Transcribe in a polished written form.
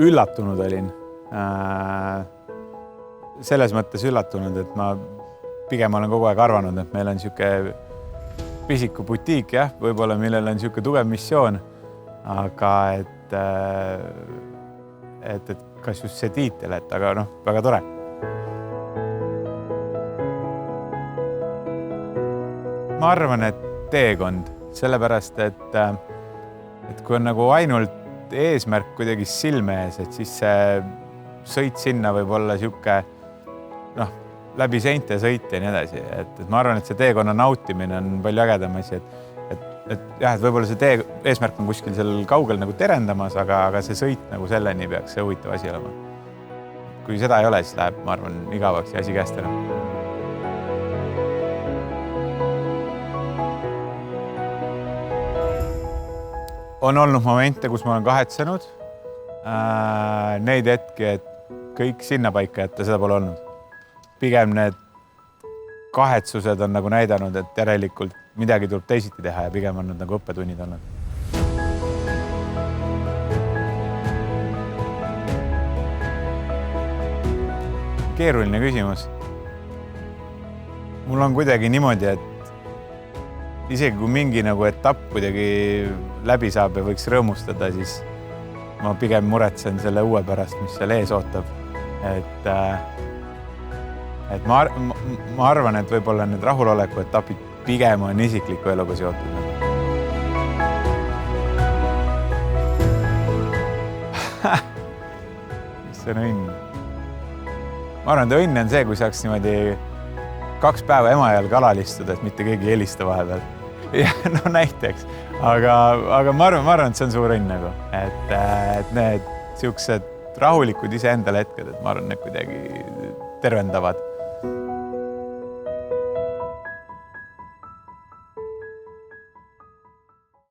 üllatunud olin. Selles mõttes üllatunud, et ma pigem olen kogu aeg arvanud, et meil on niisugune pisiku butiik, jah, võib-olla millel on niisugune tugev missioon, aga et kas just see tiitel, aga noh, väga tore. Ma arvan, et teekond, sellepärast, et kui on nagu ainult eesmärk kuidagi silme ees, et siis see sõit sinna võib olla niisugune läbi seinte sõit ja nii edasi. Et ma arvan, et see teekonna nautimine on palju ägedam asi, et võib-olla see eesmärk on kuskil seal kaugel nagu terendamas, aga see sõit nagu selleni peaks see huvitav asi olema. Kui seda ei ole, siis läheb, ma arvan, igavaks ja asi käest ära. On olnud momente, kus ma olen kahetsenud neid hetki, et kõik sinna paika jätta, seda pole olnud. Pigem need kahetsused on nagu näidanud, et järelikult midagi tuleb teisiti teha ja pigem on need nagu õppetunnid olnud. Keeruline küsimus. Mul on kuidagi niimoodi, et isegi kui mingi nagu etapp kuidagi läbi saab ja võiks rõõmustada, siis ma pigem muretsen selle uue pärast, mis seal ees ootab. Et ma arvan, et võib-olla need rahuloleku etapid pigem on isikliku eluga seotud. Mis see on õnn? Ma arvan, et õnn on see, kui saaks niimoodi 2 päeva Emajõel kalal istuda, et mitte keegi helista vahepeal. Ja, no näiteks. Aga ma arvan, et see on suur õnn nagu. Et need siuksed rahulikud iseendale hetked, et ma arvan, need kuidagi tervendavad.